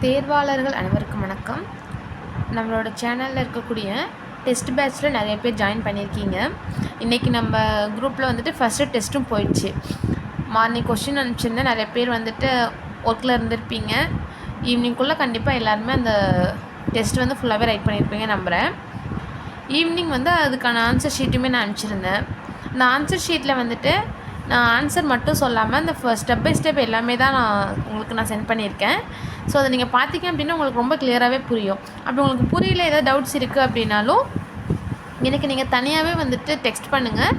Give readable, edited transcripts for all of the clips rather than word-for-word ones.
தேர்வாளர்கள் அனைவருக்கும் வணக்கம். நம்மளோட சேனலில் இருக்கக்கூடிய டெஸ்ட் பேட்ச்சில் நிறைய பேர் ஜாயின் பண்ணியிருக்கீங்க. இன்றைக்கி நம்ம குரூப்பில் வந்துட்டு ஃபஸ்ட்டு டெஸ்ட்டும் போயிடுச்சு. மார்னிங் கொஸ்டின் அனுப்பிச்சிருந்தேன். நிறைய பேர் வந்துட்டு ஒர்க்கில் இருந்திருப்பீங்க. ஈவினிங்குள்ளே கண்டிப்பாக எல்லாருமே அந்த டெஸ்ட் வந்து ஃபுல்லாகவே ரைட் பண்ணியிருப்பீங்க நம்புகிறேன். ஈவினிங் வந்து அதுக்கான ஆன்சர் ஷீட்டுமே நான் அனுப்பிச்சிருந்தேன். அந்த ஆன்சர் ஷீட்டில் வந்துட்டு நான் ஆன்சர் மட்டும் சொல்லாமல் அந்த ஸ்டெப் பை ஸ்டெப் எல்லாமே தான் நான் சென்ட் பண்ணியிருக்கேன். ஸோ அதை நீங்கள் பார்த்தீங்க அப்படின்னா உங்களுக்கு ரொம்ப கிளியராகவே புரியும். அப்படி உங்களுக்கு புரியல, ஏதாவது டவுட்ஸ் இருக்குது அப்படின்னாலும் எனக்கு நீங்கள் தனியாகவே வந்துட்டு டெக்ஸ்ட் பண்ணுங்கள்.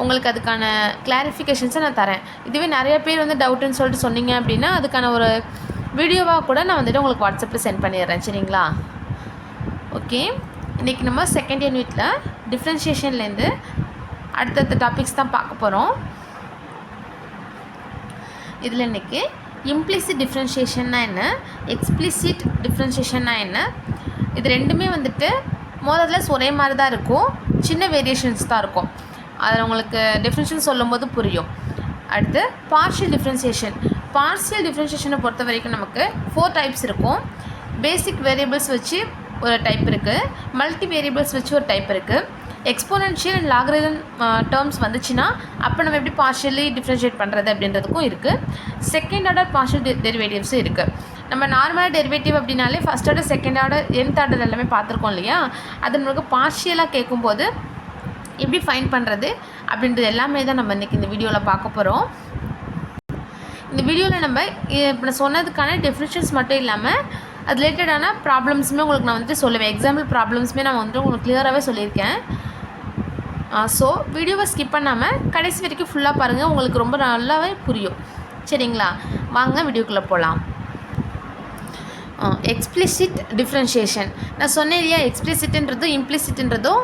உங்களுக்கு அதுக்கான கிளாரிஃபிகேஷன்ஸை நான் தரேன். இதுவே நிறைய பேர் வந்து டவுட்டுன்னு சொல்லிட்டு சொன்னீங்க அப்படின்னா அதுக்கான ஒரு வீடியோவாக கூட நான் வந்துட்டு உங்களுக்கு வாட்ஸ்அப்பில் சென்ட் பண்ணிடுறேன். சரிங்களா? ஓகே, இன்றைக்கி நம்ம செகண்ட் யூனிட்டில் டிஃப்ரென்ஷியேஷன்லேருந்து அடுத்தடுத்த டாபிக்ஸ் தான் பார்க்க போகிறோம். இதில் இன்றைக்கி இம்ப்ளிசிட் டிஃப்ரென்ஷியேஷன்னா என்ன, எக்ஸ்பிளிசிட் டிஃப்ரென்ஷியேஷன்னா என்ன, இது ரெண்டுமே வந்துட்டு மோரலஸ் ஒரே மாதிரி தான் இருக்கும். சின்ன வேரியேஷன்ஸ் தான் இருக்கும். அதில் உங்களுக்கு டெஃபினிஷன் சொல்லும்போது புரியும். அடுத்து பார்ஷியல் டிஃப்ரென்ஷியேஷன். பார்ஷியல் டிஃப்ரென்ஷியேஷனை பொறுத்த வரைக்கும் நமக்கு 4 டைப்ஸ் இருக்கும். பேசிக் வேரியபிள்ஸ் வச்சு ஒரு டைப் இருக்குது, மல்டி வேரியபிள்ஸ் வச்சு ஒரு டைப் இருக்குது. எக்ஸ்போனென்ஷியல் அண்ட் லாகரிதம் டேர்ம்ஸ் வந்துச்சுன்னா அப்போ நம்ம எப்படி பார்ஷியலி டிஃப்ரென்ஷியேட் பண்ணுறது அப்படின்றதுக்கும் இருக்குது. செகண்ட் ஆர்டர் பார்ஷியல் டெரிவேட்டிவ்ஸும் இருக்குது. நம்ம நார்மலாக டெரிவேட்டிவ் அப்படின்னாலே first order, second order, nth order எல்லாமே பார்த்துருக்கோம் இல்லையா? அது நம்மளுக்கு பார்ஷியலாக கேட்கும்போது எப்படி ஃபைண்ட் பண்ணுறது அப்படின்றது எல்லாமே தான் நம்ம இன்றைக்கி இந்த வீடியோவில் பார்க்க போகிறோம். இந்த வீடியோவில் நம்ம இப்போ நான் சொன்னதுக்கான டெஃபினிஷன்ஸ் மட்டும் இல்லாமல் அது ரிலேட்டடான ப்ராப்ளம்ஸுமே உங்களுக்கு நான் வந்துட்டு சொல்லுவேன். எக்ஸாம்பிள் ப்ராப்ளம்ஸுமே நான் வந்துட்டு உங்களுக்கு கிளியராகவே சொல்லியிருக்கேன். ஸோ வீடியோவை ஸ்கிப் பண்ணாமல் கடைசி வரைக்கும் ஃபுல்லாக பாருங்கள், உங்களுக்கு ரொம்ப நல்லாவே புரியும். சரிங்களா? வாங்க வீடியோக்குள்ளே போகலாம். Explicit differentiation. நான் சொன்னேன் இல்லையா, எக்ஸ்பிளிசிட்ன்றதும் இம்ப்ளிசிட்ன்றதும்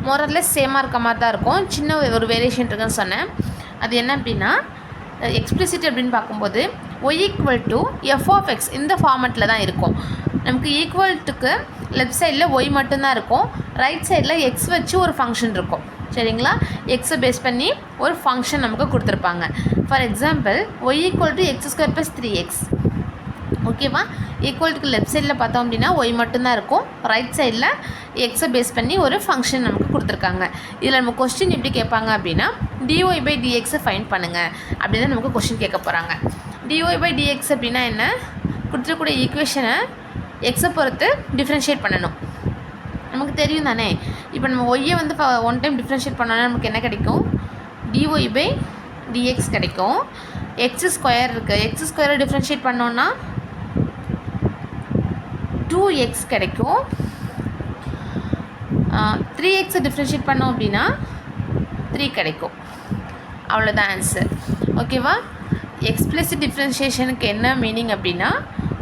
மோரலஸ் சேமாக இருக்க மாதிரி தான் இருக்கும். சின்ன ஒரு வேரியேஷன் இருக்குன்னு சொன்னேன். அது என்ன அப்படின்னா, எக்ஸ்பிளிசிட் அப்படின்னு பார்க்கும்போது y = f(x) இந்த ஃபார்மெட்டில் தான் இருக்கும். நமக்கு ஈக்குவல்ட்டுக்கு லெஃப்ட் சைடில் y மட்டும்தான் இருக்கும், ரைட் சைடில் x வச்சு ஒரு ஃபங்க்ஷன் இருக்கும். சரிங்களா? எக்ஸை பேஸ் பண்ணி ஒரு ஃபங்க்ஷன் நமக்கு கொடுத்துருப்பாங்க. For example y = x² + 3x. ஓகேவா? ஈக்குவல்ட்டுக்கு லெஃப்ட் சைடில் பார்த்தோம் அப்படின்னா y மட்டும்தான் இருக்கும், ரைட் சைடில் எக்ஸை பேஸ் பண்ணி ஒரு ஃபங்க்ஷன் நமக்கு கொடுத்துருக்காங்க. இதில் நம்ம கொஸ்டின் எப்படி கேட்பாங்க அப்படின்னா dy/dx ஃபைண்ட் பண்ணுங்கள் அப்படின்னு தான் நமக்கு கொஸ்டின் கேட்க போகிறாங்க. dy/dx அப்படின்னா என்ன? கொடுத்துருக்கூடிய ஈக்குவேஷனை எக்ஸை பொறுத்து டிஃப்ரென்ஷியேட் பண்ணணும். நமக்கு தெரியும் தானே. இப்போ நம்ம ஒய்யை வந்து ஒன் டைம் டிஃப்ரென்ஷியேட் பண்ணோன்னா நமக்கு என்ன கிடைக்கும்? dy/dx கிடைக்கும். x² இருக்குது, x² டிஃப்ரென்ஷியேட் பண்ணோன்னா 2x கிடைக்கும். 3x டிஃப்ரென்ஷியேட் பண்ணோம் அப்படின்னா 3 கிடைக்கும். அவ்வளோதான் ஆன்சர். ஓகேவா? எக்ஸ்பிளிசிட் டிஃப்ரென்ஷியேஷனுக்கு என்ன மீனிங் அப்படின்னா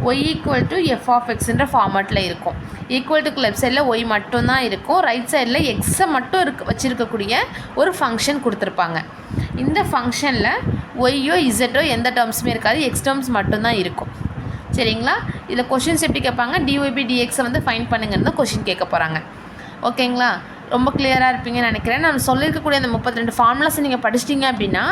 y = f(x)ன்ற ஃபார்மேட்டில் இருக்கும். ஈக்குவல்ட்டுக்கு லெஃப்ட் சைடில் y மட்டும்தான் இருக்கும், ரைட் சைடில் எக்ஸை மட்டும் வச்சுருக்கக்கூடிய ஒரு ஃபங்க்ஷன் கொடுத்துருப்பாங்க. இந்த ஃபங்க்ஷனில் ஒய்யோ இசட்டோ எந்த டேர்ம்ஸுமே இருக்காது, எக்ஸ் டேர்ம்ஸ் மட்டும்தான் இருக்கும். சரிங்களா? இதில் கொஷின்ஸ் எப்படி கேட்பாங்க? dy/dx வந்து ஃபைண்ட் பண்ணுங்கன்னு தான் கொஷின் கேட்க போகிறாங்க. ஓகேங்களா? ரொம்ப கிளியராக இருப்பீங்கன்னு நினைக்கிறேன். நம்ம சொல்லியிருக்கக்கூடிய அந்த 32 ஃபார்முலாஸை நீங்கள் படிச்சிட்டிங்க அப்படின்னா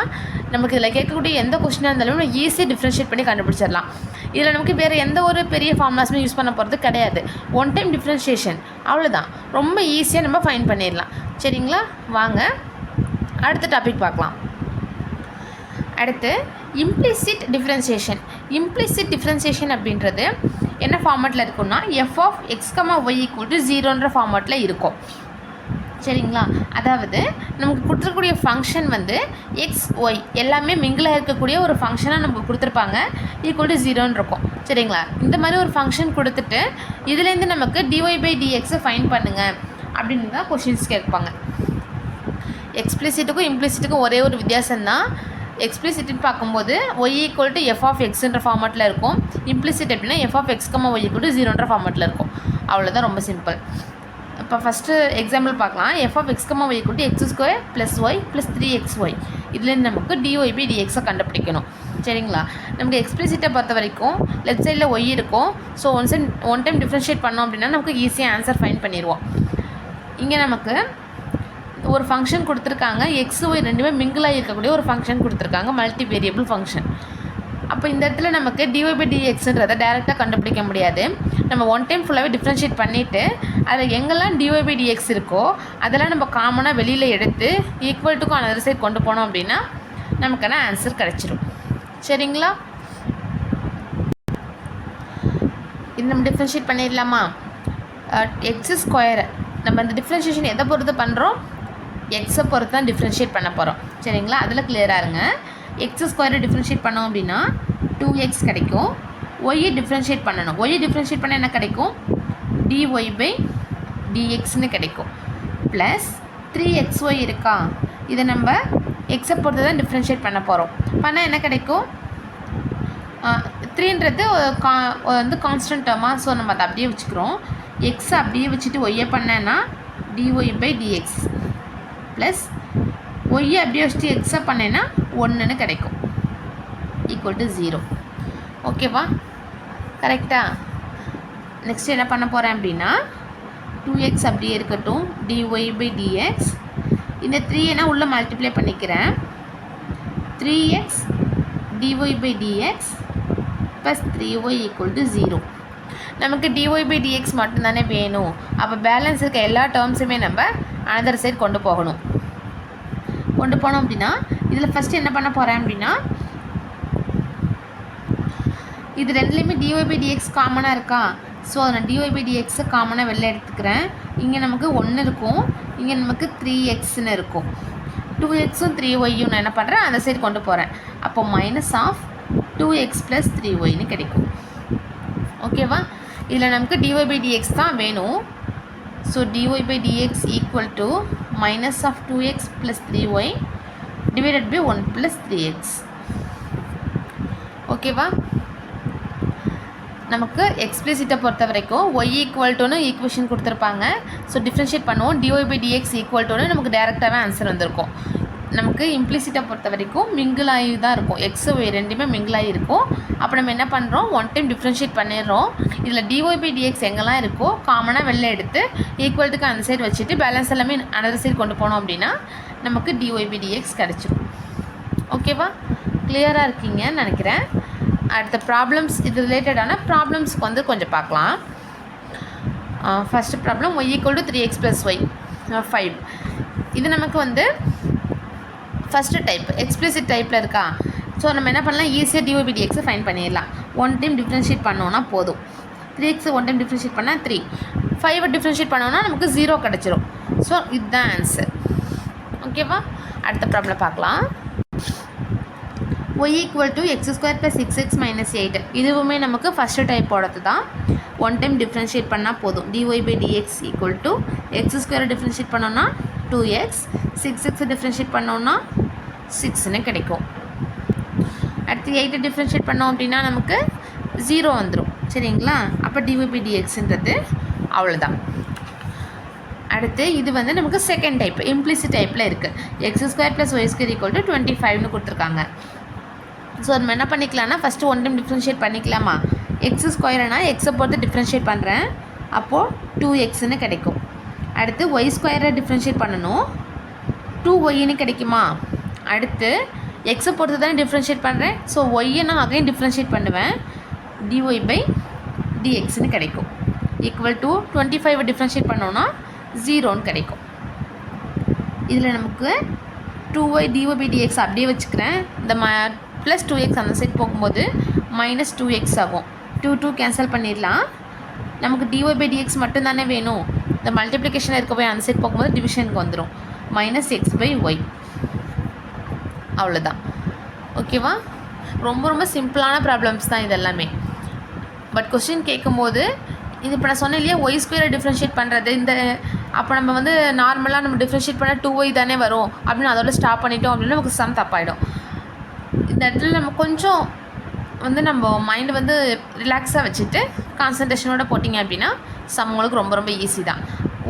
நமக்கு இதில் கேட்கக்கூடிய எந்த கொஸ்டினாக இருந்தாலும் நம்ம ஈஸியாக டிஃப்ரென்ஷியேட் பண்ணி கண்டுபிடிச்சிடலாம். இதில் நமக்கு வேறு எந்த ஒரு பெரிய ஃபார்முலாஸுமே யூஸ் பண்ண போகிறது கிடையாது. ஒன் டைம் டிஃப்ரென்ஷியேஷன், அவ்வளோதான். ரொம்ப ஈஸியாக நம்ம ஃபைண்ட் பண்ணிடலாம். சரிங்களா? வாங்க அடுத்த டாபிக் பார்க்கலாம். அடுத்து இம்ப்ளிசிட் டிஃப்ரென்ஷியேஷன். இம்ப்ளிசிட் டிஃப்ரென்ஷியேஷன் அப்படின்றது என்ன ஃபார்மேட்டில் இருக்குன்னா f(x, y) = 0ன்ற ஃபார்மேட்டில் இருக்கும். சரிங்களா? அதாவது நமக்கு கொடுத்துருக்கக்கூடிய ஃபங்க்ஷன் வந்து எக்ஸ் ஒய் எல்லாமே மிங்கிளாக இருக்கக்கூடிய ஒரு ஃபங்க்ஷனாக நமக்கு கொடுத்துருப்பாங்க, =0 இருக்கும். சரிங்களா? இந்த மாதிரி ஒரு ஃபங்க்ஷன் கொடுத்துட்டு இதுலேருந்து நமக்கு dy/dx ஃபைண்ட் பண்ணுங்கள் அப்படின்னு தான் கொஷின்ஸ் கேட்பாங்க. எக்ஸ்பிளிசிட்டுக்கும் இம்ப்ளிசிட்டுக்கும் ஒரே ஒரு வித்தியாசம்தான். எக்ஸ்பிளிசிட்னு பார்க்கும்போது y = f(x)ன்ற ஃபார்மேட்டில் இருக்கும். இம்ப்ளிசிட் அப்படின்னா f(x, y) = 0ன்ற ஃபார்மேட்டில் இருக்கும். அவ்வளோதான், ரொம்ப சிம்பிள். இப்போ ஃபஸ்ட்டு எக்ஸாம்பிள் பார்க்கலாம். f(x, y) = x² + y + 3xy. இதுலேருந்து நமக்கு dy/dx கண்டுபிடிக்கணும். சரிங்களா? நமக்கு எக்ஸ்பிளிசிட்டை பொறுத்த வரைக்கும் லெஃப்ட் சைடில் y இருக்கும். ஸோ ஒன் டைம் டிஃப்ரென்ஷியேட் பண்ணோம் அப்படின்னா நமக்கு ஈஸியாக ஆன்சர் ஃபைண்ட் பண்ணிடுவோம். இங்கே நமக்கு ஒரு ஃபங்க்ஷன் கொடுத்துருக்காங்க, x, y ரெண்டுமே மிங்கிளாக இருக்கக்கூடிய ஒரு ஃபங்க்ஷன் கொடுத்துருக்காங்க, மல்டி வேரியபிள் ஃபங்க்ஷன். அப்போ இந்த இடத்துல நமக்கு dy/dxன்றதை டைரெக்டாக கண்டுபிடிக்க முடியாது. நம்ம ஒன் டைம் ஃபுல்லாகவே டிஃப்ரென்ஷியேட் பண்ணிவிட்டு அதில் எங்கெல்லாம் dy/dx இருக்கோ அதெல்லாம் நம்ம காமனாக வெளியில் எடுத்து ஈக்குவல் டுக்கும் அந்த சைட் கொண்டு போனோம் அப்படின்னா நமக்கான ஆன்சர் கிடச்சிரும். சரிங்களா? இது நம்ம டிஃப்ரென்ஷியேட் பண்ணிடலாமா? x² நம்ம இந்த டிஃப்ரென்ஷியேஷன் எதை பொறுத்து பண்ணுறோம்? எக்ஸை பொறுத்து தான் டிஃப்ரென்ஷியேட் பண்ண போகிறோம். சரிங்களா? அதில் கிளியராக இருங்க. x² டிஃப்ரென்ஷியேட் பண்ணோம் அப்படின்னா 2x கிடைக்கும். ஒய்யை டிஃப்ரென்ஷியேட் பண்ணணும். ஒய்யை டிஃப்ரென்ஷியேட் பண்ண என்ன கிடைக்கும்? dy/dxன்னு கிடைக்கும். ப்ளஸ் 3xy இருக்கா? இதை நம்ம எக்ஸை பொறுத்து தான் டிஃப்ரென்ஷியேட் பண்ண போகிறோம். பண்ணால் என்ன கிடைக்கும்? 3ன்றது வந்து கான்ஸ்டன்ட் டேர்மாக, ஸோ நம்ம அதை அப்படியே வச்சுக்கிறோம். எக்ஸை அப்படியே வச்சுட்டு ஒய்யை பண்ணேன்னா dy/dx ப்ளஸ் ஒய்யை அப்படியே வச்சுட்டு எக்ஸை பண்ணேன்னா 1ன்னு கிடைக்கும், ஈக்குவல் டு 0. ஓகேவா? கரெக்டாக? நெக்ஸ்ட் என்ன பண்ண போகிறேன் அப்படின்னா 2x அப்படியே இருக்கட்டும், dy/dx. இந்த 3 உள்ளே மல்டிப்ளை பண்ணிக்கிறேன். 3x dy/dx plus 3y equal to 0. நமக்கு dy/dx மட்டும்தானே வேணும். அப்போ பேலன்ஸ் இருக்க எல்லா டேர்ம்ஸுமே நம்ம அனதர் சைட் கொண்டு போகணும். கொண்டு போனோம் அப்படின்னா இதில் ஃபஸ்ட்டு என்ன பண்ண போகிறேன் அப்படின்னா இது ரெண்டுலேயுமே dy/dx காமனாக இருக்கா? ஸோ நான் dy/dx காமனாக வெளில எடுத்துக்கிறேன். இங்கே நமக்கு 1 இருக்கும், இங்கே நமக்கு 3xன்னு இருக்கும். 2xும் 3yயும் நான் என்ன பண்ணுறேன்? அந்த சைடு கொண்டு போகிறேன். அப்போ -2x + 3yன்னு கிடைக்கும். ஓகேவா? இதில் நமக்கு dy/dx தான் வேணும். So dy/dx equal to -2x + 3y divided by 1 + 3x. ஓகேவா? நமக்கு எக்ஸ்பிளிசிட்டை பொறுத்த வரைக்கும் y ஈக்குவல் டுன்னு ஈக்குவேஷன் கொடுத்துருப்பாங்க. ஸோ டிஃப்ரென்ஷியேட் பண்ணுவோம். dy/dx ஈக்குவல் டுன்னு நமக்கு டேரெக்டாகவே ஆன்சர் வந்திருக்கும். நமக்கு இம்ப்ளிசிட்டை பொறுத்த வரைக்கும் மிங்கிள் ஆகி தான் இருக்கும். எக்ஸு ஒய் ரெண்டுமே மிங்கிள் ஆகி இருக்கும். அப்போ நம்ம என்ன பண்ணுறோம்? ஒன் டைம் டிஃப்ரென்ஷியேட் பண்ணிடுறோம். இதில் dy/dx எங்கெல்லாம் இருக்கோ காமனாக வெளில எடுத்து ஈக்குவல்ட்டுக்கு அந்த சைடு வச்சுட்டு பேலன்ஸ் எல்லாமே அனதர் சைடு கொண்டு போனோம் அப்படின்னா நமக்கு dy/dx கிடச்சிடும். ஓகேவா? கிளியராக இருக்கீங்கன்னு நினைக்கிறேன். அடுத்த ப்ராப்ளம்ஸ், இது ரிலேட்டடான ப்ராப்ளம்ஸ்க்கு வந்து கொஞ்சம் பார்க்கலாம். First problem y = 3x + y 5. இது நமக்கு வந்து ஃபஸ்ட்டு டைப் எக்ஸ்பிளிசிட் டைப்பில் இருக்கா? ஸோ நம்ம என்ன பண்ணலாம்? ஈஸியாக dy/dx ஃபைன் பண்ணிடலாம். ஒன் டைம் டிஃப்ரென்ஷியேட் பண்ணோன்னா போதும். 3x ஒன் டைம் டிஃப்ரென்ஷியேட் பண்ணால் 3, 5 டிஃப்ரென்ஷியேட் பண்ணோன்னா நமக்கு 0 கிடச்சிரும். ஸோ இதுதான் ஆன்சர். ஓகேவா? அடுத்த ப்ராப்ளம் பார்க்கலாம். y = x² + 6x - 8. இதுவுமே நமக்கு ஃபஸ்ட்டு டைப்போடது தான். ஒன் டைம் டிஃப்ரென்ஷியேட் பண்ணால் போதும். dy/dx = x² டிஃப்ரென்ஷியேட் பண்ணோன்னா 2x, 6x டிஃப்ரென்ஷியேட் பண்ணோன்னா 6ன்னு கிடைக்கும். அடுத்து 8 டிஃப்ரென்ஷியேட் பண்ணோம் அப்படின்னா நமக்கு 0 வந்துடும். சரிங்களா? அப்போ dy/dxன்றது அவ்வளோதான். அடுத்து இது வந்து நமக்கு செகண்ட் டைப் இம்ப்ளிசிட் டைப்பில் இருக்குது. x² + y² = 25ன்னு கொடுத்துருக்காங்க. ஸோ நம்ம என்ன பண்ணிக்கலாம்னா ஃபஸ்ட்டு ஒன் டைம் டிஃப்ரென்ஷியேட் பண்ணிக்கலாமா? x²னா எக்ஸை பொறுத்து டிஃப்ரென்ஷியேட் பண்ணுறேன். அப்போது 2xன்னு கிடைக்கும். அடுத்து y² டிஃப்ரென்ஷியேட் பண்ணணும். 2yன்னு கிடைக்குமா? அடுத்து எக்ஸை பொறுத்து தானே டிஃப்ரென்ஷியேட் பண்ணுறேன். ஸோ ஒய்யை நான் அகைன் டிஃப்ரென்ஷியேட் பண்ணுவேன். dy/dxன்னு கிடைக்கும். ஈக்குவல் டு 25 டிஃப்ரென்ஷியேட் பண்ணோன்னா 0ன்னு கிடைக்கும். இதில் நமக்கு 2y dy/dx அப்படியே வச்சுக்கிறேன். இந்த ப்ளஸ் 2x அந்த சைட் போகும்போது -2x ஆகும். 2 கேன்சல் பண்ணிடலாம். நமக்கு dy/dx மட்டும்தானே வேணும். இந்த மல்டிப்ளிகேஷன் இருக்க போய் அந்த சைட் போகும்போது டிவிஷனுக்கு வந்துடும். -x/y. அவ்வளோதான். ஓகேவா? ரொம்ப ரொம்ப சிம்பிளான ப்ராப்ளம்ஸ் தான் இதெல்லாமே. பட் கொஸ்டின் கேட்கும்போது இது இப்போ நான் சொன்னேன் இல்லையா, y² டிஃப்ரென்ஷியேட் பண்ணுறது இந்த அப்போ நம்ம வந்து நார்மலாக நம்ம டிஃப்ரென்ஷியேட் பண்ணால் 2y தானே வரும் அப்படின்னு அதோட ஸ்டாப் பண்ணிட்டோம் அப்படின்னா நமக்கு சம் தப்பாயிடும். இந்த இடத்துல நம்ம கொஞ்சம் வந்து நம்ம மைண்டு வந்து ரிலாக்ஸாக வச்சுட்டு கான்சன்ட்ரேஷனோட போட்டிங்க அப்படின்னா சம் உங்களுக்கு ரொம்ப ரொம்ப ஈஸி தான்.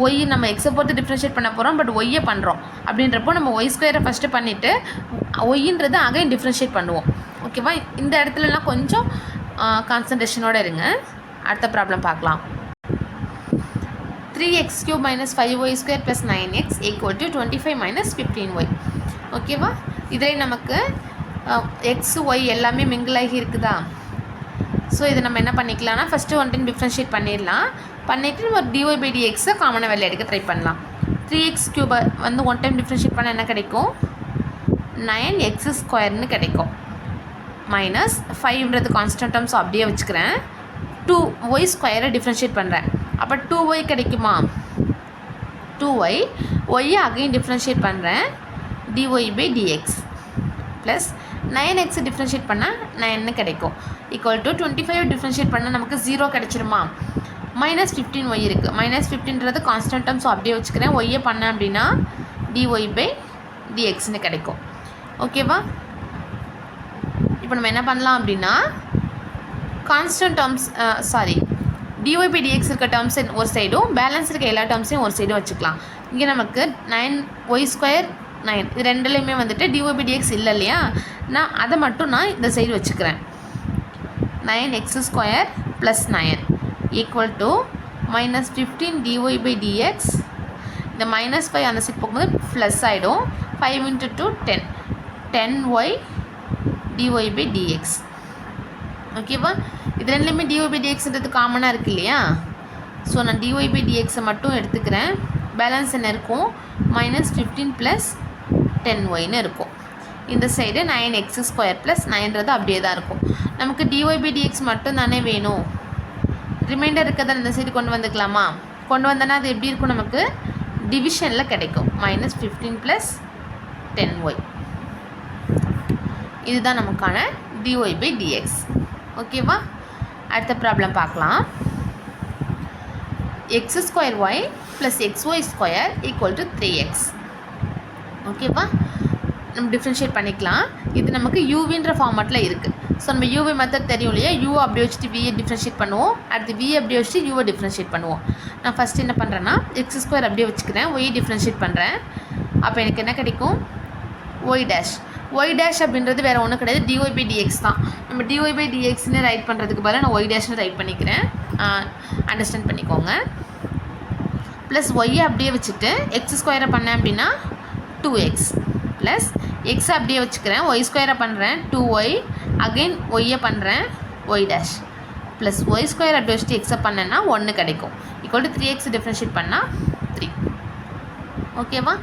ஒய் நம்ம எக்ஸை பொறுத்து டிஃப்ரென்ஷியேட் பண்ண போகிறோம், பட் ஒய்யை பண்ணுறோம் அப்படின்றப்போ நம்ம y² ஃபஸ்ட்டு பண்ணிவிட்டு ஒய்ன்றது அகைன் டிஃப்ரென்ஷியேட் பண்ணுவோம். ஓகேவா? இந்த இடத்துலலாம் கொஞ்சம் கான்சன்ட்ரேஷனோடு இருங்க. அடுத்த ப்ராப்ளம் பார்க்கலாம். 3x³ - 5y² + 9x = 25 - 15y. ஓகேவா? இதில் நமக்கு எக்ஸ் ஒய் எல்லாமே மிங்கிள் ஆகி இருக்குதா. ஸோ இதை நம்ம என்ன பண்ணிக்கலாம்னா ஃபஸ்ட்டு ஒன் டைம் டிஃப்ரென்ஷியேட் பண்ணிடலாம். பண்ணிவிட்டு நம்ம டிஒய் பை டிஎக்ஸை காமனாக வெளில எடுக்க ட்ரை பண்ணலாம். 3x கியூபை வந்து ஒன் டைம் டிஃப்ரென்ஷியேட் பண்ணால் என்ன கிடைக்கும், 9x² கிடைக்கும். மைனஸ் 5ன்றது கான்ஸ்டன்ட் டேர்ம்ஸ் அப்படியே வச்சுக்கிறேன். 2y² டிஃப்ரென்ஷியேட் பண்ணுறேன். அப்போ 2y கிடைக்குமா, 2y ஒய்யை அகைன் டிஃப்ரென்ஷியேட் பண்ணுறேன், dy by dx plus 9x differentiate பண்ணால் 9 கிடைக்கும். ஈக்குவல் டு 25 டிஃப்ரென்ஷியேட் பண்ணால் நமக்கு 0 கிடச்சிருமா. மைனஸ் 15y இருக்குது. மைனஸ் 15ன்றது கான்ஸ்டன்ட் டேர்ம், ஸோ அப்படியே வச்சுக்கிறேன். ஒய்யை பண்ணேன் அப்படின்னா dy பை dxன்னு கிடைக்கும். ஓகேவா. இப்போ நம்ம என்ன பண்ணலாம் அப்படின்னா constant terms dy by dx இருக்க டேர்ம்ஸ் ஒரு சைடும் பேலன்ஸ் இருக்க எல்லா டேர்ம்ஸையும் ஒரு சைடும் வச்சுக்கலாம். இங்கே நமக்கு 9y² 9 இது ரெண்டுலேயுமே வந்துட்டு dy பை dx இல்லை இல்லையா, நான் அதை மட்டும் நான் இந்த சைடு வச்சுக்கிறேன். 9x² plus 9 equal to minus 15 dy by dx. இந்த மைனஸ் 5 அந்த சைடு போகும்போது ப்ளஸ் ஆகிடும். 5 × 2 10 10y dy பை dx. ஓகேவா. இது ரெண்டுலேயுமே dy பை dxன்றது காமனாக இருக்குது இல்லையா. ஸோ நான் dy பை dxை மட்டும் எடுத்துக்கிறேன். பேலன்ஸ் என்ன இருக்கும், மைனஸ் 15 ப்ளஸ் 10yன்னு இருக்கும். இந்த சைடு 9x² ப்ளஸ் 9ன்றது அப்படியே தான் இருக்கும். நமக்கு dy பை dx மட்டும் தானே வேணும். ரிமைண்டர் இருக்கிறத இந்த சைடு கொண்டு வந்துக்கலாமா. கொண்டு வந்தோன்னா அது எப்படி இருக்கும், நமக்கு டிவிஷனில் கிடைக்கும். Minus 15 plus 10y. இதுதான் நமக்கான dy பை dx. ஓகேவா. அடுத்த ப்ராப்ளம் பார்க்கலாம். x² plus xy² equal to 3x. ஓகேவா. நம்ம டிஃப்ரென்ஷியேட் பண்ணிக்கலாம். இது நமக்கு யூவின்ற ஃபார்மேட்டில் இருக்குது. ஸோ நம்ம யூவி மெத்தட் தெரியும் இல்லையா, யூவை அப்படியே வச்சுட்டு வியை டிஃப்ரென்ஷியேட் பண்ணுவோம். அடுத்து வியை அப்படியே வச்சுட்டு யூவை டிஃப்ரென்ஷியேட் பண்ணுவோம். நான் ஃபஸ்ட்டு என்ன பண்ணுறேன்னா x² அப்படியே வச்சுக்கிறேன், ஒய் டிஃப்ரென்ஷியேட் பண்ணுறேன். அப்போ எனக்கு என்ன கிடைக்கும், ஒய் டேஷ் அப்படின்றது வேறு ஒன்றும் கிடையாது, dy பை dx தான். நம்ம dy பை dxன்னு ரைட் பண்ணுறதுக்கு பதிலாக நான் ஒய் டேஷ்னு ரைட் பண்ணிக்கிறேன். அண்டர்ஸ்டாண்ட் பண்ணிக்கோங்க. ப்ளஸ் ஒய்யை அப்படியே வச்சுட்டு x² பண்ணேன் அப்படின்னா 2x ப்ளஸ் எக்ஸை அப்படியே வச்சுக்கிறேன், y² பண்ணுறேன் 2y, அகெயின் ஒய்யை பண்ணுறேன் ஒய் டேஷ் ப்ளஸ் y² அப்படி வச்சுட்டு எக்ஸை பண்ணேன்னா 1 கிடைக்கும். ஈக்குவல் டு 3x டிஃப்ரென்ஷியேட் பண்ணால் 3. ஓகேவா.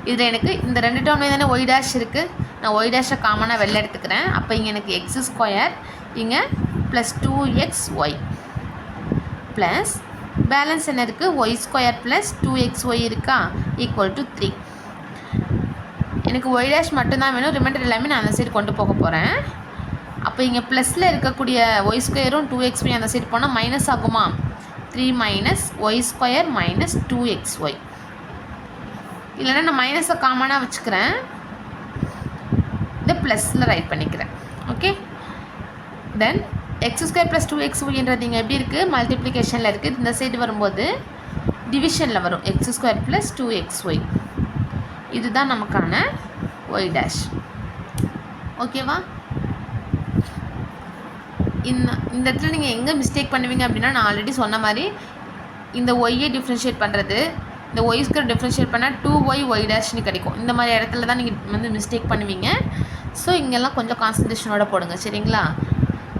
இதில் எனக்கு இந்த ரெண்டு டேர்ம்லேயே தானே ஒய் டேஷ் இருக்குது, நான் ஒய் டேஷை காமனாக வெளில எடுத்துக்கிறேன். அப்போ இங்கே எனக்கு x², இங்கே ப்ளஸ் 2xy ப்ளஸ் பேலன்ஸ் என்ன இருக்குது, y² ப்ளஸ் 2xy இருக்கா, ஈக்குவல் டு 3. எனக்கு ஒய் டேஷ் மட்டும்தான் வேணும், ரிமைண்டர் எல்லாமே நான் அந்த சைடு கொண்டு போக போகிறேன். அப்போ இங்கே ப்ளஸில் இருக்கக்கூடிய y² 2xy அந்த சைடு போனால் மைனஸ் ஆகுமா, 3 மைனஸ் y² மைனஸ் 2xy. இல்லைன்னா நான் மைனஸை காமனாக வச்சுக்கிறேன், இதை ப்ளஸில் ரைட் பண்ணிக்கிறேன். ஓகே. தென் x² ப்ளஸ் 2xyன்றது இங்கே எப்படி இருக்குது, மல்டிப்ளிகேஷனில் இருக்குது. இந்த சைடு வரும்போது டிவிஷனில் வரும், x² ப்ளஸ் 2xy. இதுதான் நமக்கான ஒய் டேஷ். ஓகேவா. இந்த இடத்துல நீங்கள் எங்கே மிஸ்டேக் பண்ணுவீங்க அப்படின்னா, நான் ஆல்ரெடி சொன்ன மாதிரி இந்த ஒய்யை டிஃப்ரென்ஷியேட் பண்ணுறது, இந்த y² டிஃப்ரென்ஷியேட் பண்ணால் 2y ஒய் டேஷ்னு கிடைக்கும். இந்த மாதிரி இடத்துல தான் நீங்கள் வந்து மிஸ்டேக் பண்ணுவீங்க. ஸோ இங்கெல்லாம் கொஞ்சம் கான்சன்ட்ரேஷனோட போடுங்க, சரிங்களா.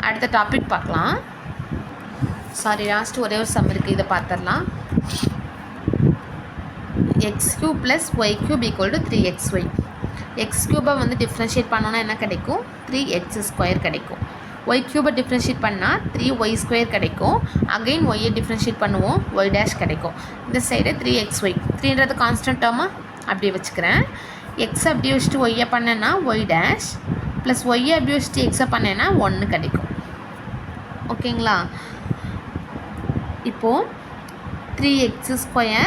அடுத்த டாபிக் பார்க்கலாம். லாஸ்ட் ஒரே ஒரு சம் இருக்குது, இதை பார்த்துடலாம். x³ plus y³ equal to 3xy. x³ வந்து டிஃப்ரென்ஷியேட் பண்ணோன்னா என்ன கிடைக்கும், 3x² கிடைக்கும். y³ டிஃப்ரென்ஷியேட் பண்ணால் 3y² கிடைக்கும். அகெயின் ஒய்யை டிஃப்ரென்ஷியேட் பண்ணுவோம், ஒய் டேஷ் கிடைக்கும். இந்த சைடு 3xy, 3ன்றது கான்ஸ்டன்ட் டேர்மாக அப்படியே வச்சுக்கிறேன். எக்ஸை அப்படியே வச்சுட்டு ஒய்யை பண்ணேன்னா ஒய் டேஷ் ப்ளஸ் ஒய்யை அப்படியே வச்சுட்டு எக்ஸை பண்ணேன்னா 1 கிடைக்கும். ஓகேங்களா. இப்போது 3x²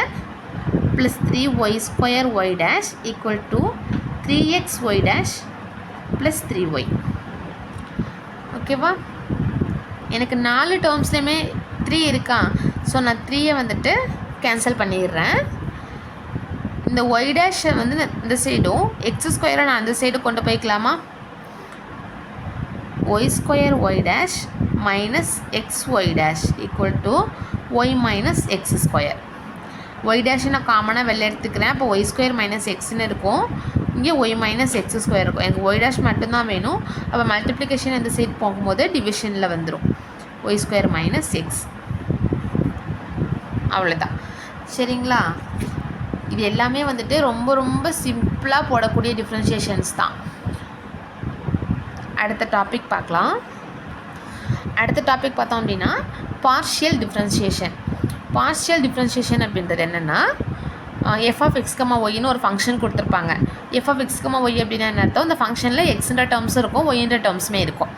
plus 3y² Y dash equal to 3x Y dash plus 3y. ஓகேவா. எனக்கு 4 டேர்ம்ஸ்லேயுமே 3 இருக்கா. ஸோ நான் 3யை வந்துட்டு கேன்சல் பண்ணிடுறேன். இந்த ஒய் டேஷை வந்து இந்த சைடும் x² நான் அந்த சைடு கொண்டு போய்க்கலாமா. y² Y dash minus x Y dash equal to Y minus x². Y டேஷை நான் காமனாக வெளில எடுத்துக்கிறேன். அப்போ ஒய் ஸ்கொயர் மைனஸ் எக்ஸ்ன்னு இருக்கும். இங்கே ஒய் மைனஸ் எக்ஸ் ஸ்கொயர் இருக்கும். எனக்கு ஒய் டேஷ் மட்டும்தான் வேணும். அப்போ மல்டிப்ளிகேஷன் இந்த சைட் போகும்போது டிவிஷனில் வந்துடும். ஒய் ஸ்கொயர் மைனஸ் எக்ஸ், அவ்வளோதான். சரிங்களா? இது எல்லாமே வந்துட்டு ரொம்ப ரொம்ப சிம்பிளாக போடக்கூடிய டிஃப்ரென்ஷியேஷன்ஸ் தான். அடுத்த டாபிக் பார்க்கலாம். அடுத்த டாபிக் பார்த்தோம் அப்படின்னா பார்ஷியல் டிஃப்ரென்ஷியேஷன். பார்ஷியல் டிஃப்ரென்ஷியேஷன் அப்படின்றது என்னென்னா, எஃப் ஆஃப் எக்ஸ் கமா ஒய்னு ஒரு ஃபங்க்ஷன் கொடுத்துருப்பாங்க. F of X comma Y அப்படின்னா என்ன அர்த்தம்? இந்த ஃபங்க்ஷனில் எக்ஸ்ன்ற டேர்ம்ஸும் இருக்கும், ஒய்ன்ற டேர்ம்ஸுமே இருக்கும்.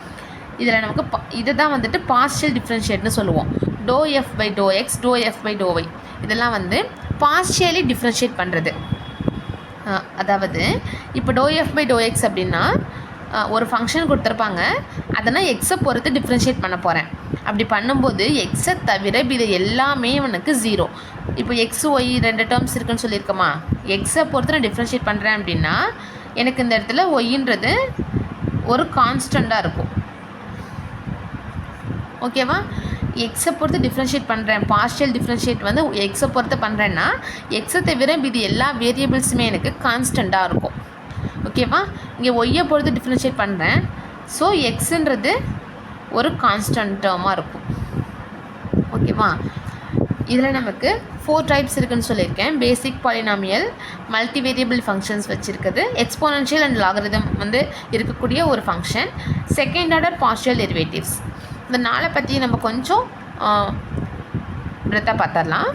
இதில் நமக்கு இதை தான் வந்துட்டு பார்ஷியல் டிஃப்ரென்ஷியேட்னு சொல்லுவோம். டோ F by to X, to F by to Y, இதெல்லாம் வந்து பார்ஷியலி டிஃப்ரென்ஷியேட் பண்ணுறது. அதாவது இப்போ டோ எஃப் பை டோ எக்ஸ் அப்படின்னா ஒரு ஃபங்க்ஷன் கொடுத்துருப்பாங்க, அதை நான் எக்ஸை பொறுத்து டிஃப்ரென்ஷியேட் பண்ண போகிறேன். அப்படி பண்ணும்போது எக்ஸை தவிர இது எல்லாமே எனக்கு 0. இப்போ எக்ஸ் ஒய் 2 டேர்ம்ஸ் இருக்குன்னு சொல்லியிருக்கோமா, எக்ஸை பொறுத்து நான் டிஃப்ரென்ஷியேட் பண்ணுறேன் அப்படின்னா எனக்கு இந்த இடத்துல ஒய்ன்றது ஒரு கான்ஸ்டண்ட்டாக இருக்கும். ஓகேவா? எக்ஸை பொறுத்து டிஃப்ரென்ஷியேட் பண்ணுறேன், பார்ஷியல் டிஃப்ரென்ஷியேட் வந்து எக்ஸை பொறுத்து பண்ணுறேன்னா எக்ஸை தவிர இது எல்லா வேரியபிள்ஸுமே எனக்கு கான்ஸ்டண்ட்டாக இருக்கும். ஓகேவா? இங்கே ஒய்யை பொறுத்து டிஃப்ரென்ஷியேட் பண்ணுறேன். ஸோ எக்ஸுன்றது ஒரு கான்ஸ்டன்ட் டேர்மாக இருக்கும். ஓகேவா? இதில் நமக்கு 4 டைப்ஸ் இருக்குதுன்னு சொல்லியிருக்கேன். பேசிக் பாலினாமியல், மல்டிவேரியபிள் ஃபங்க்ஷன்ஸ் வச்சுருக்குது, எக்ஸ்போனன்ஷியல் அண்ட் லாகரிதம் வந்து இருக்கக்கூடிய ஒரு function, second order partial derivatives. இந்த 4 பற்றி நம்ம கொஞ்சம் பிரத்தாக பார்த்துடலாம்.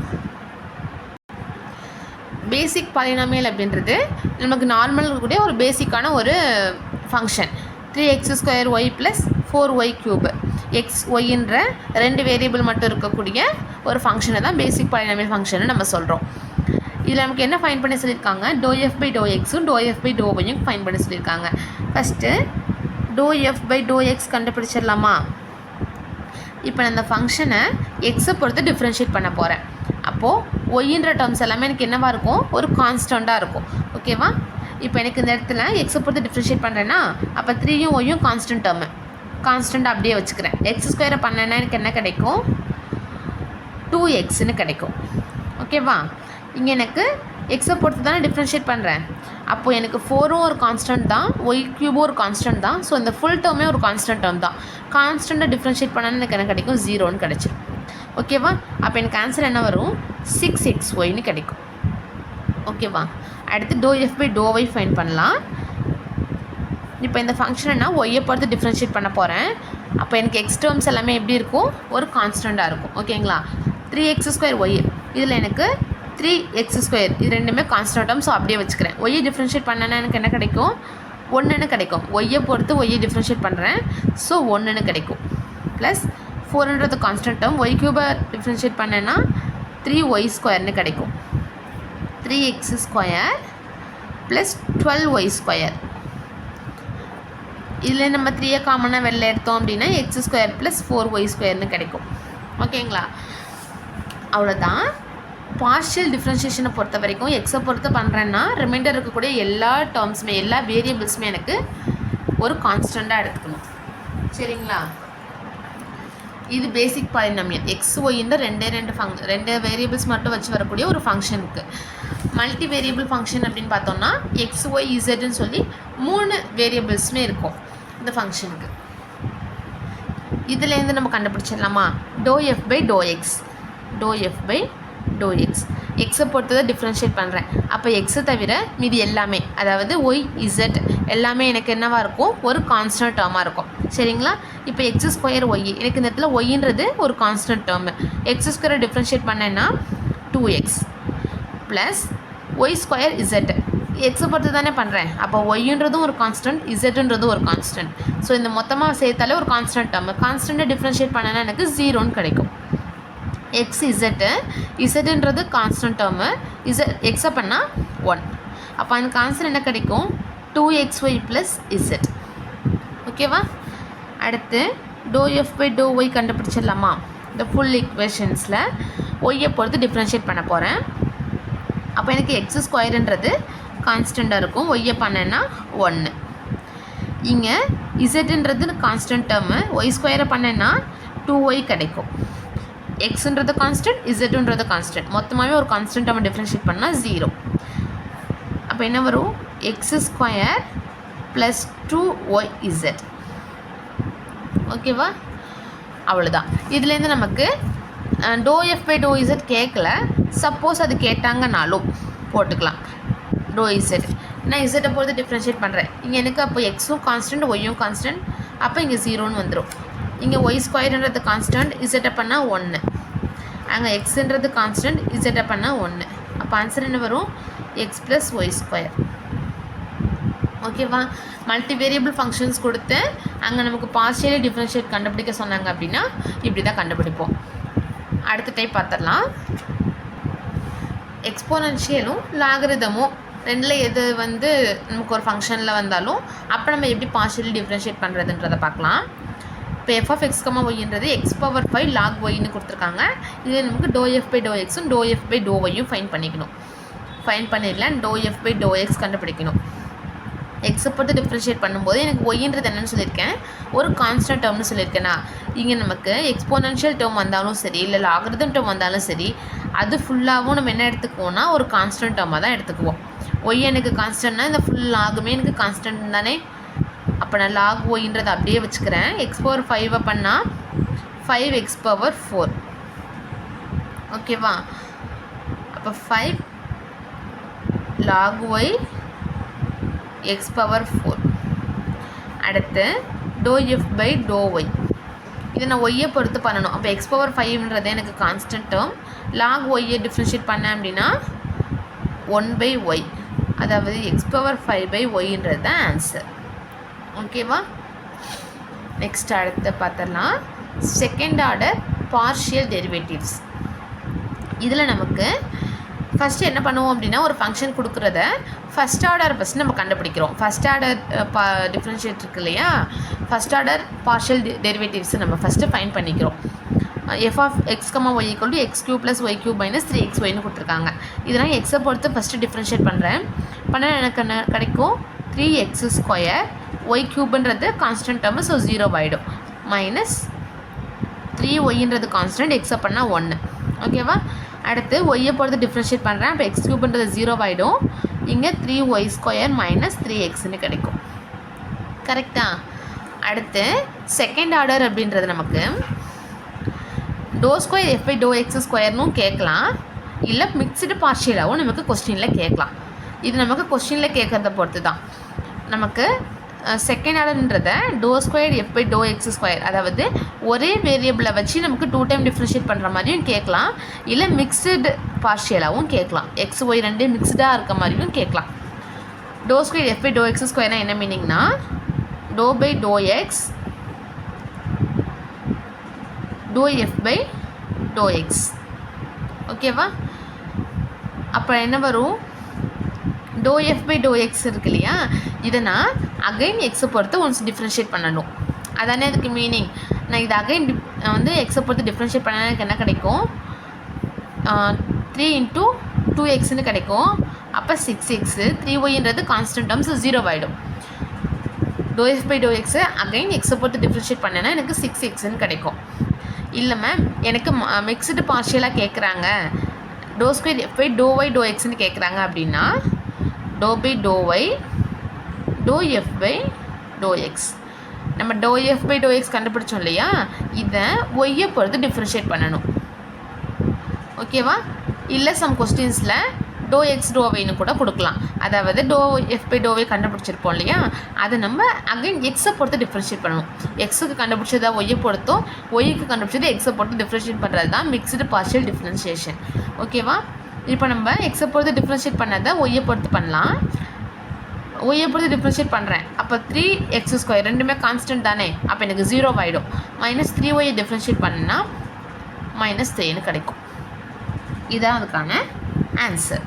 பேசிக் பாலினாமியல் அப்படின்றது நமக்கு நார்மல் இருக்கக்கூடிய ஒரு பேசிக்கான ஒரு function. 3x² y + 4y³ X ஒய்ன்ற 2 வேரியபிள் மட்டும் இருக்கக்கூடிய ஒரு ஃபங்க்ஷனை தான் பேசிக் பாலினாமியல் ஃபங்க்ஷன் நம்ம சொல்கிறோம். இதில் நமக்கு என்ன ஃபைன் பண்ணி சொல்லியிருக்காங்க? டோ எஃப் பை டோ எக்ஸும் டோ எஃப் பை டோ ஒய்யும் ஃபைன் பண்ணி சொல்லியிருக்காங்க. First do F by to X கண்டுபிடிச்சிடலாமா? இப்போ நான் இந்த ஃபங்க்ஷனை எக்ஸை பொறுத்து டிஃப்ரென்ஷியேட் பண்ண போகிறேன். அப்போது ஒய்ன்ற டேர்ம்ஸ் எல்லாமே எனக்கு என்னவாக இருக்கும்? ஒரு கான்ஸ்டண்ட்டாக இருக்கும். ஓகேவா? இப்போ எனக்கு இந்த இடத்துல எக்ஸை பொறுத்து டிஃப்ரென்ஷியேட் பண்ணுறேன்னா அப்போ 3யும் ஒய்யும் கான்ஸ்டன்ட் டேர்மு, கான்ஸ்டன்ட் அப்படியே வச்சுக்கிறேன். எக்ஸ் ஸ்கொயரை பண்ணேன்னா எனக்கு என்ன கிடைக்கும்? 2xன்னு கிடைக்கும். ஓகேவா? இங்கே எனக்கு எக்ஸை பொறுத்து தானே டிஃப்ரென்ஷியேட் பண்ணுறேன். அப்போது எனக்கு 4ம் ஒரு கான்ஸ்டன்ட் தான், y³ ஒரு கான்ஸ்டன்ட் தான். ஸோ இந்த ஃபுல் டேர்மே ஒரு கான்ஸ்டன்ட் டேர்ம் தான். கான்ஸ்டண்ட்டை டிஃப்ரென்ஷியேட் பண்ணால் எனக்கு என்ன கிடைக்கும்? 0ன்னு கிடைச்சிடும். ஓகேவா? அப்போ எனக்கு ஆன்சர் என்ன வரும்? 6xyன்னு கிடைக்கும். ஓகேவா? அடுத்து to F by to Y fine பண்ணலாம். இப்போ இந்த ஃபங்க்ஷனை நான் ஒய்யை பொறுத்து டிஃப்ரென்ஷியேட் பண்ண போகிறேன். அப்போ எனக்கு எக்ஸ் டேர்ம்ஸ் எல்லாமே எப்படி இருக்கும்? ஒரு கான்ஸ்டண்ட்டாக இருக்கும். ஓகேங்களா? 3x² ஒய், இதில் எனக்கு 3x², இது ரெண்டுமே கான்ஸ்டன்ட் டேர்ம். ஸோ அப்படியே வச்சுக்கிறேன். ஒய்யை டிஃப்ரென்ஷியேட் பண்ணேன்னா எனக்கு என்ன கிடைக்கும்? 1ன்னு கிடைக்கும். ஒய்யை பொறுத்து ஒய்யை டிஃப்ரென்ஷியேட் பண்ணுறேன். ஸோ 1ன்னு கிடைக்கும். ப்ளஸ் 4ன்றது கான்ஸ்டன்ட் டேர்ம். y³ டிஃப்ரென்ஷியேட் பண்ணேன்னா 3y² கிடைக்கும். 3x² plus 12y². இதில் நம்ம 3யை காமனாக வெளில எடுத்தோம் அப்படின்னா x² ப்ளஸ் 4y² கிடைக்கும். ஓகேங்களா? அவ்வளோதான். பார்ஷியல் டிஃப்ரென்ஷியேஷனை பொறுத்த வரைக்கும் எக்ஸை பொறுத்து பண்ணுறேன்னா ரிமைண்டர் இருக்கக்கூடிய எல்லா டேர்ம்ஸுமே, எல்லா வேரியபிள்ஸுமே எனக்கு ஒரு கான்ஸ்டண்ட்டாக எடுத்துக்கணும். சரிங்களா? இது பேசிக் பாலினாமியல். எக்ஸ் ஒய்ன்ற 2 வேரியபிள்ஸ் மட்டும் வச்சு வரக்கூடிய ஒரு ஃபங்க்ஷனுக்கு. மல்டி வேரியபிள் ஃபங்க்ஷன் அப்படின்னு பார்த்தோம்னா எக்ஸ் ஒய் இசட்னு சொல்லி 3 வேரியபிள்ஸுமே இருக்கும் இந்த ஃபங்க்ஷனுக்கு. இதுலேருந்து நம்ம கண்டுபிடிச்சிடலாமா? Do F by to X, to F by to X, எக்ஸை பொறுத்து தான் டிஃப்ரென்ஷியேட் பண்ணுறேன். அப்போ எக்ஸை தவிர மீதி எல்லாமே, அதாவது ஒய் இசட் எல்லாமே எனக்கு என்னவாக இருக்கும்? ஒரு கான்ஸ்டன்ட் டேர்மாக இருக்கும். சரிங்களா? இப்போ x² ஒய், எனக்கு இந்த இடத்துல ஒய்ன்றது ஒரு கான்ஸ்டன்ட் டேர்மு. x² டிஃப்ரென்ஷியேட் பண்ணேன்னா 2x ப்ளஸ் y² இசட், எக்ஸை பொறுத்து தானே பண்ணுறேன். அப்போ ஒய்ன்றதும் ஒரு கான்ஸ்டன்ட், இசட்ன்றதும் ஒரு கான்ஸ்டன்ட். ஸோ இந்த மொத்தமாக சேர்த்தாலே ஒரு கான்ஸ்டன்ட் டேர்மு. கான்ஸ்டன்ட்டை டிஃப்ரென்ஷியேட் பண்ணேன்னா எனக்கு 0ன்னு கிடைக்கும். எக்ஸ் இசட்டு, இசட்டுன்றது கான்ஸ்டன்ட் டேர்மு, எக்ஸை பண்ணால் 1. அப்போ எனக்கு ஆன்சர் என்ன கிடைக்கும்? 2xy plus Z. ஓகேவா? அடுத்து to F by to Y கண்டுபிடிச்சிடலாமா? இந்த ஃபுல் ஈக்குவேஷன்ஸில் ஒய்யை பொறுத்து டிஃப்ரென்ஷியேட் பண்ண போகிறேன். அப்போ எனக்கு x²ன்றது கான்ஸ்டண்ட்டாக இருக்கும். ஒய்யை பண்ணேன்னா 1. இங்கே இசட்ன்றது கான்ஸ்டன்ட் டேர்மு, y² பண்ணேன்னா 2y கிடைக்கும். எக்ஸுன்றது கான்ஸ்டன்ட், இசட்டுன்றது கான்ஸ்டன்ட், மொத்தமாகவே ஒரு கான்ஸ்டன்ட் நம்ம டிஃப்ரென்ஷியேட் பண்ணால் 0. அப்போ என்ன வரும்? x² + 2yz. ஓகேவா? அவ்வளோதான். இதுலேருந்து நமக்கு ∂f/∂z கேட்கல. சப்போஸ் அது கேட்டாங்கனாலும் போட்டுக்கலாம் ∂z. நான் இசட்டை பொறுத்து டிஃப்ரென்ஷியேட் பண்ணுறேன். இங்கே எனக்கு அப்போ எக்ஸும் கான்ஸ்டன்ட், ஒய்யும் கான்ஸ்டன்ட், அப்போ இங்கே 0ன்னு வந்துடும். இங்கே y²ன்றது கான்ஸ்டன்ட், இசட்டை பண்ணால் 1. அங்கே எக்ஸுன்றது கான்ஸ்டன்ட், இசட்டை பண்ணால் 1. அப்போ ஆன்சர் என்ன வரும்? x + y². ஓகேவா? மல்டி வேரியபிள் ஃபங்க்ஷன்ஸ் கொடுத்து அங்கே நமக்கு பார்ஷியலி டிஃப்ரென்ஷியேட் கண்டுபிடிக்க சொன்னாங்க அப்படின்னா இப்படி தான் கண்டுபிடிப்போம். அடுத்த டைப் பார்த்துடலாம். எக்ஸ்போனன்ஷியலும் லாகரிதமும் ரெண்டில் எது வந்து நமக்கு ஒரு ஃபங்க்ஷனில் வந்தாலும் அப்போ நம்ம எப்படி பார்ஷியலி டிஃப்ரென்ஷியேட் பண்ணுறதுன்றதை பார்க்கலாம். இப்போ f(x, y)(x⁵ log y)ன்னு கொடுத்துருக்காங்க. இது நமக்கு ∂f/∂xும் ∂f/∂yயும் ஃபைன் பண்ணிக்கணும். ஃபைன் பண்ணிடலாம். ∂f/∂x கண்டுபிடிக்கணும். எக்ஸை பொறுத்து டிஃப்ரென்ஷியேட் பண்ணும்போது எனக்கு ஒய்ன்றது என்னென்னு சொல்லியிருக்கேன், ஒரு கான்ஸ்டன்ட் டேர்ம்னு சொல்லியிருக்கேன்னா, இங்கே நமக்கு எக்ஸ்போனன்ஷியல் டேர்ம் வந்தாலும் சரி, இல்லை லாகரிதம் டேர்ம் வந்தாலும் சரி, அது ஃபுல்லாகவும் நம்ம என்ன எடுத்துக்குவோம்னா ஒரு கான்ஸ்டன்ட் டேர்மாக தான் எடுத்துக்குவோம். ஒய் எனக்கு கான்ஸ்டன்ட்னா இந்த ஃபுல் லாகுமே எனக்கு கான்ஸ்டன்ட் தானே. அப்போ நான் லாக் ஒய்ன்றதை அப்படியே வச்சுக்கிறேன். x⁵ பண்ணால் 5x⁴. ஓகேவா? அப்போ 5 log y x⁴. அடுத்து ∂f/∂y. இதை நான் ஒய்யை பொறுத்து பண்ணணும். அப்போ x⁵ எனக்கு கான்ஸ்டன்ட் டேர்ம். லாக் ஒய்யை டிஃப்ரென்ஷியேட் பண்ணேன் அப்படின்னா 1/y, அதாவது x⁵/y தான் ஆன்சர். ஓகேவா? நெக்ஸ்ட் அடுத்து பார்த்துடலாம். Second order partial derivatives. இதில் நமக்கு ஃபஸ்ட்டு என்ன பண்ணுவோம் அப்படின்னா ஒரு ஃபங்க்ஷன் கொடுக்குறத ஃபஸ்ட் ஆர்டர் ஃபஸ்ட்டு நம்ம கண்டுபிடிக்கிறோம். ஃபஸ்ட் ஆர்டர் டிஃப்ரென்ஷியேட் இருக்கு இல்லையா, ஃபஸ்ட் ஆர்டர் பார்ஷியல் டெரிவேட்டிவ்ஸ் நம்ம ஃபஸ்ட்டு ஃபைன் பண்ணிக்கிறோம். f(x, y) = x³ + y³ - 3xyன்னு கொடுத்துருக்காங்க. இதெல்லாம் எக்ஸை பொறுத்து ஃபஸ்ட்டு டிஃப்ரென்ஷியேட் பண்ணுறேன். பண்ணால் எனக்கு என்ன கிடைக்கும்? 3x². y³ constant term, so 0 ஆகிடும். -3yன்றது கான்ஸ்டன்ட், எக்ஸை பண்ணால் 1. ஓகேவா? அடுத்து ஒய்யை பொறுத்து டிஃப்ரென்ஷியேட் பண்ணுறேன். அப்போ x³ 0 ஆகிடும். இங்கே 3y² - 3xன்னு கிடைக்கும். கரெக்டா? அடுத்து செகண்ட் ஆர்டர் அப்படின்றது நமக்கு ∂2f/∂x² கேட்கலாம், இல்லை மிக்ஸ்டு பார்ஷியலாகவும் நமக்கு கொஸ்டினில் கேட்கலாம். இது நமக்கு கொஸ்டினில் கேட்குறத பொறுத்து தான். நமக்கு செகண்ட் ஆர்டர்ன்றதை ∂2f/∂x², அதாவது ஒரே வேரியபிளை வச்சு நமக்கு 2 டைம் டிஃப்ரென்ஷியேட் பண்ணுற மாதிரியும் கேட்கலாம், இல்லை மிக்ஸ்டு பார்ஷியலாகவும் கேட்கலாம். x, y ரெண்டு மிக்ஸ்டாக இருக்க மாதிரியும் கேட்கலாம். ∂2f/∂x² என்ன மீனிங்னா ∂/∂x ∂f/∂x. ஓகேவா? அப்போ என்ன வரும்? ∂f/∂x இருக்கு இல்லையா, இதை நான் அகைன் எக்ஸை பொறுத்து ஒன்ஸ் டிஃப்ரென்ஷியேட் பண்ணணும். அதானே அதுக்கு மீனிங். நான் இதை அகைன் வந்து எக்ஸை பொறுத்து டிஃப்ரென்ஷியேட் பண்ணால் எனக்கு என்ன கிடைக்கும்? 3 × 2xன்னு கிடைக்கும். அப்போ 6x. 3yன்றது கான்ஸ்டன்ட் டேர்ம்ஸ், 0 ஆகிடும். ∂f/∂x அகைன் எக்ஸை பொறுத்து டிஃப்ரென்ஷியேட் பண்ணேன்னா எனக்கு 6xன்னு கிடைக்கும். இல்லை மேம், எனக்கு மிக்ஸ்டு பார்ஷியலாக கேட்குறாங்க, ∂2f/∂y/∂xன்னு கேட்குறாங்க அப்படின்னா ∂/∂y ∂f/∂x. நம்ம ∂f/∂x கண்டுபிடிச்சோம் இல்லையா, இதை ஒய்யை பொறுத்து டிஃப்ரென்ஷியேட் பண்ணணும். ஓகேவா? இல்லை சம் கொஸ்டின்ஸில் ∂x ∂yன்னு கூட கொடுக்கலாம். அதாவது ∂f/∂y கண்டுபிடிச்சிருப்போம் இல்லையா, அதை நம்ம அகைன் எக்ஸை பொறுத்து டிஃப்ரென்ஷியேட் பண்ணணும். எக்ஸுக்கு கண்டுபிடிச்சதா ஒய்யை பொறுத்தும், ஒய்க்கு கண்டுபிடிச்சது எக்ஸை பொறுத்து டிஃப்ரென்ஷியேட் பண்ணுறது தான் மிக்ஸ்டு பார்ஷியல் டிஃப்ரென்ஷியேஷன். ஓகேவா? இப்போ நம்ம எக்ஸை பொறுத்து டிஃப்ரென்ஷியேட் பண்ணதை ஒய்யை பொறுத்து பண்ணலாம். ஒய்யை பொறுத்து டிஃப்ரென்ஷியேட் பண்ணுறேன். அப்போ 3x² ரெண்டுமே கான்ஸ்டன்ட் தானே. அப்போ எனக்கு 0 ஆகிடும். -3y டிஃப்ரென்ஷியேட் பண்ணா -3ன்னு கிடைக்கும். இதுதான் அதுக்கான ஆன்சர்.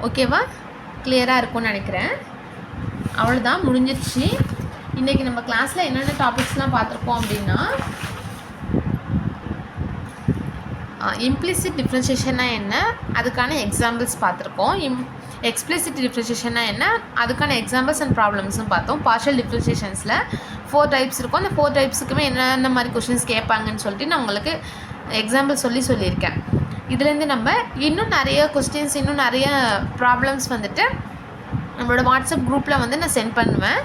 ஓகேவா? கிளியராக இருக்கும்னு நினைக்கிறேன். அவ்வளோதான், முடிஞ்சிருச்சு. இன்றைக்கி நம்ம கிளாஸில் என்னென்ன டாபிக்ஸ்லாம் பார்த்துருக்கோம் அப்படின்னா, இம்ப்ளிசிட் டிஃப்ரென்ஷியேஷன்னா என்ன, அதுக்கான எக்ஸாம்பிள்ஸ் பார்த்துருக்கோம். எக்ஸ்பிளிசிட் டிஃப்ரென்ஷியேஷன்னா என்ன, அதுக்கான எக்ஸாம்பிள்ஸ் அண்ட் ப்ராப்ளம்ஸும் பார்த்தோம். பார்ஷியல் டிஃப்ரென்ஷியேஷன்ஸில் 4 டைப்ஸ் இருக்கும். அந்த 4 டைப்ஸுக்குமே என்னென்ன மாதிரி கொஷின்ஸ் கேட்பாங்கன்னு சொல்லிட்டு நான் உங்களுக்கு எக்ஸாம்பிள் சொல்லியிருக்கேன். இதுலேருந்து நம்ம இன்னும் நிறைய கொஸ்டின்ஸ், இன்னும் நிறைய ப்ராப்ளம்ஸ் வந்துட்டு நம்மளோட வாட்ஸ்அப் குரூப்பில் வந்து நான் சென்ட் பண்ணுவேன்.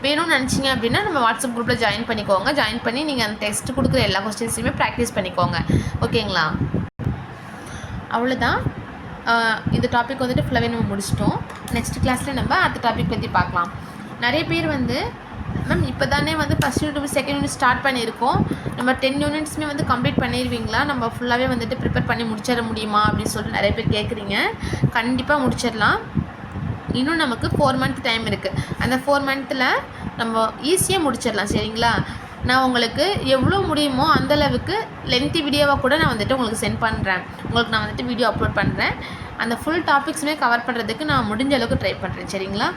வேணும்னு நினச்சிங்க அப்படின்னா நம்ம வாட்ஸ்அப் குரூப்பில் ஜாயின் பண்ணிக்கோங்க. ஜாயின் பண்ணி நீங்கள் அந்த டெஸ்ட் கொடுக்குற எல்லா கொஸ்டின்ஸையுமே ப்ராக்டிஸ் பண்ணிக்கோங்க. ஓகேங்களா? அவ்வளோதான். இந்த டாபிக் வந்துட்டு ஃபுல்லாகவே நம்ம முடிச்சிட்டோம். நெக்ஸ்ட் கிளாஸில் நம்ம அடுத்த டாபிக் பற்றி பார்க்கலாம். நிறைய பேர் வந்து மேம் இப்போ தானே வந்து first unit second unit start பண்ணியிருக்கோம், நம்ம 10 யூனிட்ஸுமே வந்து கம்ப்ளீட் பண்ணிடுவீங்களா, நம்ம ஃபுல்லாகவே வந்துட்டு ப்ரிப்பேர் பண்ணி முடிச்சிட முடியுமா அப்படின்னு சொல்லிட்டு நிறைய பேர் கேட்குறீங்க. கண்டிப்பாக முடிச்சிடலாம். இன்னும் நமக்கு 4 மந்த் டைம் இருக்குது. அந்த 4 மந்த்தில் நம்ம ஈஸியாக முடிச்சிடலாம். சரிங்களா? நான் உங்களுக்கு எவ்வளோ முடியுமோ அந்தளவுக்கு லென்த்தி வீடியோவாக கூட நான் வந்துட்டு உங்களுக்கு சென்ட் பண்ணுறேன். உங்களுக்கு நான் வந்துட்டு வீடியோ அப்லோட் பண்ணுறேன். அந்த ஃபுல் டாபிக்ஸுமே கவர் பண்ணுறதுக்கு நான் முடிஞ்ச அளவுக்கு ட்ரை பண்ணுறேன். சரிங்களா?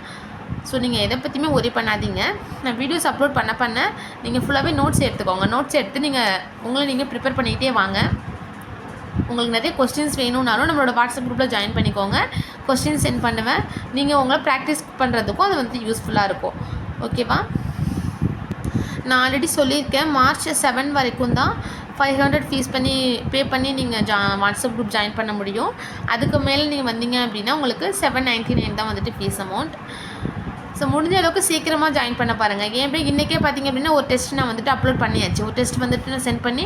ஸோ நீங்கள் எதை பற்றியுமே ஒரி பண்ணாதீங்க. நான் வீடியோஸ் அப்லோட் பண்ண நீங்கள் ஃபுல்லாகவே நோட்ஸ் எடுத்துக்கோங்க. நோட்ஸ் எடுத்து நீங்கள் ப்ரிப்பேர் பண்ணிக்கிட்டே வாங்க. உங்களுக்கு நிறைய கொஸ்டின்ஸ் வேணும்னாலும் நம்மளோட வாட்ஸ்அப் குரூப்பில் ஜாயின் பண்ணிக்கோங்க. கொஸ்டின் சென்ட் பண்ணுவேன். நீங்கள் உங்களை ப்ராக்டிஸ் பண்ணுறதுக்கும் அது வந்து யூஸ்ஃபுல்லாக இருக்கும். ஓகேவா? நான் ஆல்ரெடி சொல்லியிருக்கேன், மார்ச் 7 வரைக்கும் தான் 500 ஃபீஸ் பே பண்ணி நீங்கள் வாட்ஸ்அப் குரூப் ஜாயின் பண்ண முடியும். அதுக்கு மேலே நீங்கள் வந்தீங்க அப்படின்னா உங்களுக்கு 799 தான் வந்துட்டு ஃபீஸ் அமௌண்ட். ஸோ முடிஞ்ச அளவுக்கு சீக்கிரமாக ஜாயின் பண்ண பாருங்கள். ஏன் அப்படி இன்றைக்கே பார்த்தீங்க அப்படின்னா ஒரு டெஸ்ட் நான் வந்துட்டு அப்லோட் பண்ணியாச்சு. ஒரு டெஸ்ட் வந்துட்டு நான் சென்ட் பண்ணி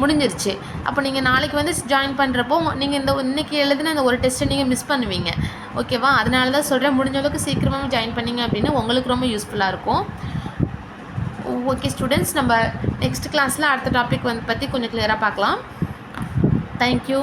முடிஞ்சிருச்சு. அப்போ நீங்கள் நாளைக்கு வந்து ஜாயின் பண்ணுறப்போ நீங்கள் இன்றைக்கி எழுதுன அந்த ஒரு டெஸ்ட்டை நீங்கள் மிஸ் பண்ணுவீங்க. ஓகேவா? அதனால தான் சொல்கிறேன், முடிஞ்ச அளவுக்கு சீக்கிரமாக ஜாயின் பண்ணிங்க அப்படின்னா உங்களுக்கு ரொம்ப யூஸ்ஃபுல்லாக இருக்கும். ஓகே ஸ்டூடெண்ட்ஸ், நம்ம நெக்ஸ்ட் கிளாஸில் அடுத்த டாபிக் பற்றி கொஞ்சம் கிளியராக பார்க்கலாம். தேங்க்யூ.